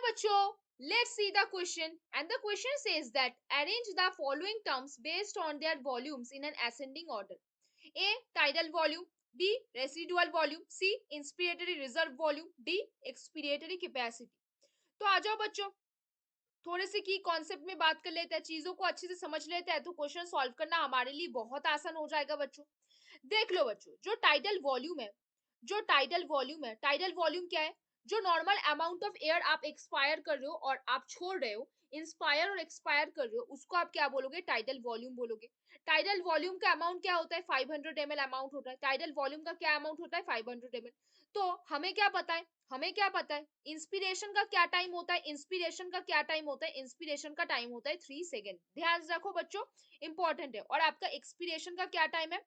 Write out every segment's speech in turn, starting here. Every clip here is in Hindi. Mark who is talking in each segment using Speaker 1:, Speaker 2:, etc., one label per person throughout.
Speaker 1: चलो बच्चों, let's see the question, and the question says that arrange the following terms based on their volumes in an ascending order. A. Tidal volume. B. Residual volume. C. Inspiratory reserve volume. D. Expiratory capacity. तो आ जाओ बच्चों, थोड़े से की कॉन्सेप्ट में बात कर लेते हैं, चीजों को अच्छे से समझ लेते हैं, तो क्वेश्चन सॉल्व करना हमारे लिए बहुत आसान हो जाएगा बच्चों। देख लो बच्चों, जो टाइडल वॉल्यूम है, टाइडल वॉल्यूम क्या है? जो नॉर्मल अमाउंट ऑफ एयर आप एक्सपायर कर रहे हो और आप छोड़ रहे हो, इंस्पायर और एक्सपायर कर रहे हो, उसको आप क्या बोलोगे? टाइडल वॉल्यूम बोलोगे। टाइडल वॉल्यूम का अमाउंट क्या होता है? 500 ml अमाउंट होता है। टाइडल वॉल्यूम का क्या अमाउंट होता है? 500 ml। तो हमें क्या पता है? इंस्पिरेशन का क्या टाइम होता है? इंस्पिरेशन का क्या टाइम होता है? इंस्पिरेशन का टाइम होता है 3 सेकेंड। ध्यान रखो बच्चों, इंपॉर्टेंट है। और आपका एक्सपिरेशन का क्या टाइम है?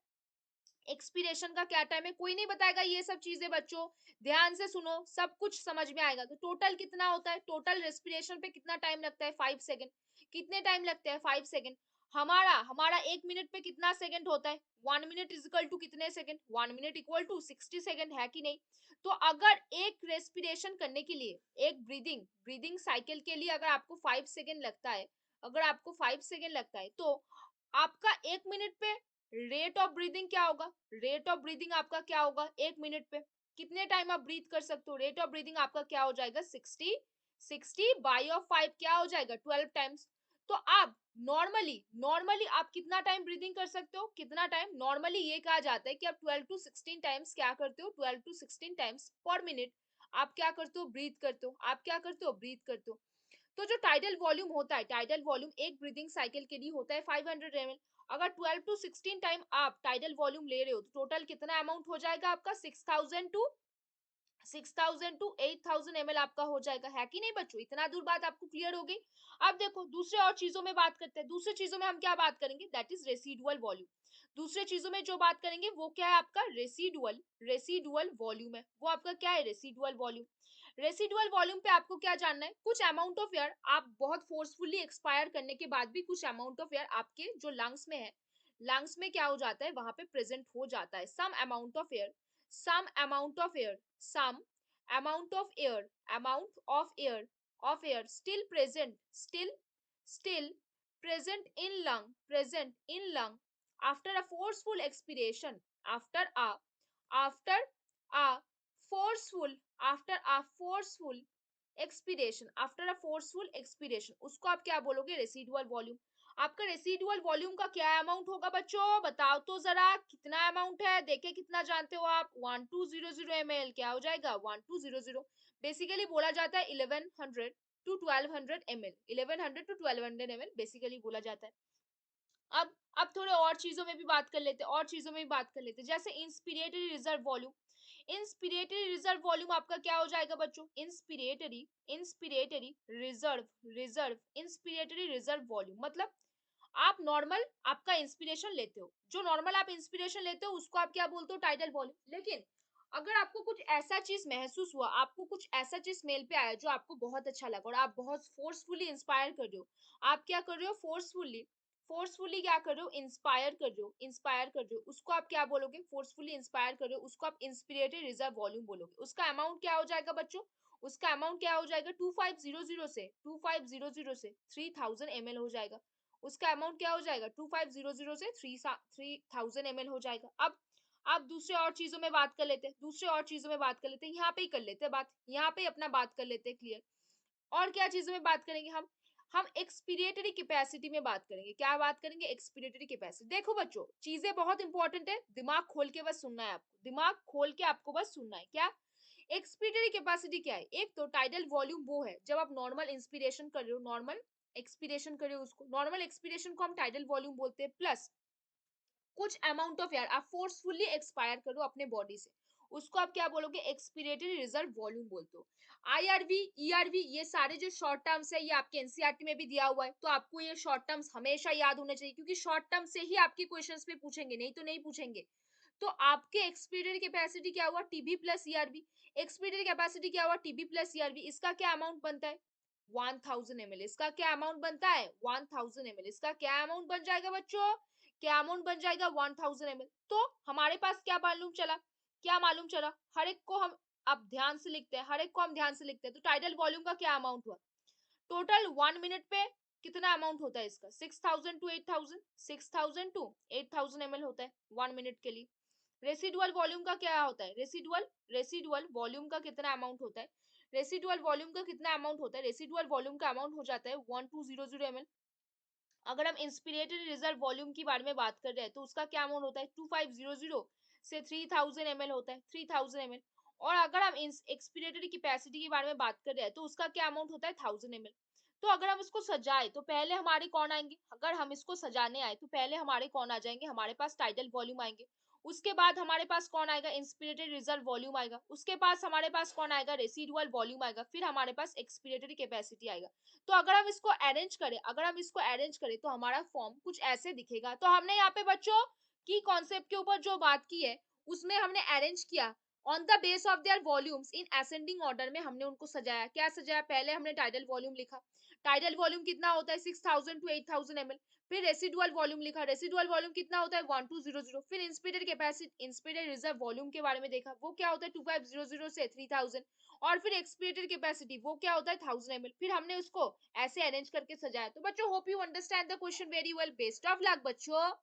Speaker 1: एक्सपिरेशन का क्या टाइम है? कोई नहीं बताएगा ये सब चीजें बच्चों, ध्यान से सुनो, सब कुछ समझ में आएगा। तो टोटल कितना होता है? टोटल रेस्पिरेशन पे कितना टाइम लगता है? 5 सेकंड। कितने टाइम लगते हैं? 5 सेकंड। हमारा हमारा 1 मिनट पे कितना सेकंड होता है? 1 मिनट इज इक्वल टू कितने second? 1 minute equal to 60 second, है कि नहीं? तो अगर एक रेस्पिरेशन करने के लिए, एक ब्रीदिंग ब्रीदिंग साइकिल के लिए अगर आपको 5 सेकंड लगता है, तो आपका 1 मिनट पे रेट ऑफ ब्रीदिंग क्या होगा? रेट ऑफ ब्रीदिंग आपका क्या होगा? 1 मिनट पे कितने टाइम आप ब्रीथ कर सकते हो? रेट ऑफ ब्रीदिंग आपका क्या हो जाएगा? 60 बाई ऑफ 5 क्या हो जाएगा? 12 टाइम्स। तो आप नॉर्मली आप कितना टाइम ब्रीदिंग कर सकते हो? कितना टाइम? नॉर्मली ये कहा जाता है कि आप 12 टू 16 टाइम्स क्या करते हो? 12 टू 16 टाइम्स पर मिनट आप क्या करते हो? ब्रीथ करते हो। आप क्या करते हो? ब्रीथ करते हो। तो जो टाइडल वॉल्यूम होता है, टाइडल वॉल्यूम एक ब्रीदिंग साइकिल के लिए होता है 500 ml। अगर 12 टू 16 टाइम आप टाइडल वॉल्यूम ले रहे हो, तो टोटल कितना अमाउंट हो जाएगा आपका? 6000 टू 8000 ml आपका हो जाएगा, है कि नहीं बच्चों? इतना दूर बात आपको क्लियर हो गई। अब देखो दूसरे और चीजों में बात करते हैं। दूसरे चीजों में हम क्या बात करेंगे? That is residual volume. दूसरे चीजों में जो बात करेंगे वो क्या है? आपका रेसिडुअल वॉल्यूम है। वो आपका क्या है? Residual volume. रेसिडुअल वॉल्यूम पे आपको क्या जानना है? कुछ अमाउंट ऑफ एयर आप बहुत फोर्सफुली एक्सपायर करने के बाद भी कुछ अमाउंट ऑफ एयर आपके जो लंग्स में है, लंग्स में क्या हो जाता है? वहां पे प्रेजेंट हो जाता है। Some amount of air, some amount of air, some amount of air, amount of air still present in lung after a forceful expiration, after a after a forceful after a forceful expiration उसको आप क्या बोलोगे? Residual volume. आपका रेसिडुअल वॉल्यूम का क्या अमाउंट होगा बच्चों? बताओ तो जरा, कितना अमाउंट है? देखे कितना जानते हो आप? 1200 ml क्या हो जाएगा? 1200। बेसिकली बोला जाता है 1100 to 1200 ml, 1100 to 1200 ml basically बोला जाता है। अब थोड़े और चीजों में भी बात कर लेते हैं, जैसे inspiratory reserve volume. Inspiratory reserve volume आपका क्या हो जाएगा बच्चों? इंस्पिरेटरी रिजर्व वॉल्यूम मतलब आप नॉर्मल आपका इंस्पिरेशन लेते हो, जो नॉर्मल आप इंस्पिरेशन लेते हो उसको आप क्या बोलते हो? Tidal volume. लेकिन अगर आपको कुछ ऐसा चीज महसूस हुआ, आपको कुछ ऐसा चीज मेल पे आया जो आपको बहुत अच्छा लगा और आप बहुत फोर्सफुली इंस्पायर कर रहे हो, आप क्या कर रहे हो? फोर्सफुली क्या कर रहे हो? इंस्पायर कर रहे हो, उसको आप क्या बोलोगे? फोर्सफुली इंस्पायर कर रहे हो, उसको आप इंस्पिरेटरी रिजर्व वॉल्यूम बोलोगे। उसका अमाउंट क्या हो जाएगा बच्चों? उसका अमाउंट क्या हो जाएगा? 2500 से 3000 ml हो जाएगा। उसका अमाउंट क्या हो जाएगा? 2500 से 3000 ml हो जाएगा। अब दूसरे और चीजों में बात कर लेते हैं, यहाँ पे ही कर लेते हैं बात, यहाँ पे अपना बात कर लेते हैं क्लियर। और क्या चीजों में बात करेंगे हम एक्सपीरियटरी कैपेसिटी में बात करेंगे। क्या बात करेंगे? एक्सपीरियटरी कैपेसिटी। देखो बच्चों, चीजें बहुत इंपॉर्टेंट है, दिमाग खोल के बस सुनना है आपको, दिमाग खोल के आपको बस सुनना है। क्या एक्सपीरियटरी कैपेसिटी क्या है? एक तो टाइडल वॉल्यूम वो है जब आप नॉर्मल इंस्पिरेशन कर रहे हो, नॉर्मल एक्सपिरेशन कर रहे हो, उसको नॉर्मल एक्सपिरेशन को हम टाइडल वॉल्यूम बोलते हैं। प्लस कुछ अमाउंट ऑफ एयर आप फोर्सफुली एक्सपायर करो अपने बॉडी से, उसको आप क्या बोलोगे? एक्सपिरेटरी रिजर्व वॉल्यूम बोलते हो। आईआरवी, ईआरवी, ये सारे जो शॉर्ट टर्म्स है ये आपके एनसीईआरटी में भी दिया हुआ है, तो आपको ये शॉर्ट टर्म्स हमेशा याद होने चाहिए, क्योंकि शॉर्ट टर्म से ही आपके क्वेश्चंस पे पूछेंगे, नहीं तो नहीं पूछेंगे। तो आपके एक्सपिरेटरी कैपेसिटी क्या हुआ? TB plus ERV. Expiratory capacity क्या हुआ? TB plus ERV. इसका क्या अमाउंट बनता है? 1000 ml। इसका क्या अमाउंट बनता है? 1000 ml। इसका क्या अमाउंट बन जाएगा बच्चों? क्या अमाउंट बन जाएगा? 1000 ml। तो हमारे पास क्या मालूम चला? हर एक को हम अब ध्यान से लिखते हैं, हर एक को हम ध्यान से लिखते हैं। तो टाइडल वॉल्यूम का क्या अमाउंट हुआ? टोटल 1 मिनट पे कितना अमाउंट होता है इसका? 6000 टू 8000, 6000 टू 8000 ml होता है 1 मिनट के लिए। रेसिडुअल वॉल्यूम का क्या होता है? रेसिडुअल वॉल्यूम का कितना अमाउंट होता है? रेसिडुअल वॉल्यूम का कितना अमाउंट होता है? रेसिडुअल वॉल्यूम का अमाउंट हो जाता है 1200 ml। अगर हम इंस्पिरेटेड रिजर्व वॉल्यूम की बारे में बात कर रहे हैं तो उसका क्या अमाउंट होता है? 2500 से 3000 ml होता है, 3000 ml। और अगर हम एक्सपिरेटरी कैपेसिटी के बारे में बात कर रहे हैं तो उसका क्या अमाउंट होता है? 1000 ml। तो अगर हम इसको सजाए तो पहले हमारे कौन आएंगे? अगर हम इसको सजाने आए तो पहले हमारे कौन आ जाएंगे? हमारे पास टाइडल वॉल्यूम आएंगे। उसके बाद हमारे पास कौन आएगा? इंस्पिरेटेड रिजर्व वॉल्यूम आएगा। उसके पास हमारे पास कौन आएगा? रेसिडुअल वॉल्यूम आएगा। फिर हमारे पास एक्सपिरेटरी कैपेसिटी आएगा। तो अगर हम इसको अरेंज करें तो हमारा फॉर्म कुछ ऐसे दिखेगा। तो हमने यहाँ पे बच्चों की कॉन्सेप्ट के ऊपर जो बात की है उसमें हमने अरेंज किया on the base of their volumes in ascending order में। हमने उनको सजाया। क्या सजाया? पहले हमने टाइडल वॉल्यूम लिखा। टाइडल वॉल्यूम कितना होता है? 6000 टू 8000 ml। फिर रेसिडुअल वॉल्यूम लिखा। रेसिडुअल वॉल्यूम कितना होता है? 1200। फिर इंस्पिरेटेड कैपेसिटी, इंस्पिरेटेड रिजर्व वॉल्यूम के बारे में देखा। वो क्या होता है? 2500 से 3000। और फिर एक्सपीरियंटेड कैपेसिटी वो क्या होता है? 1000 ml। फिर हमने उसको ऐसे अरेंज करके सजाया। तो बच्चों hope you understand the question very well. Best of luck बच्चों।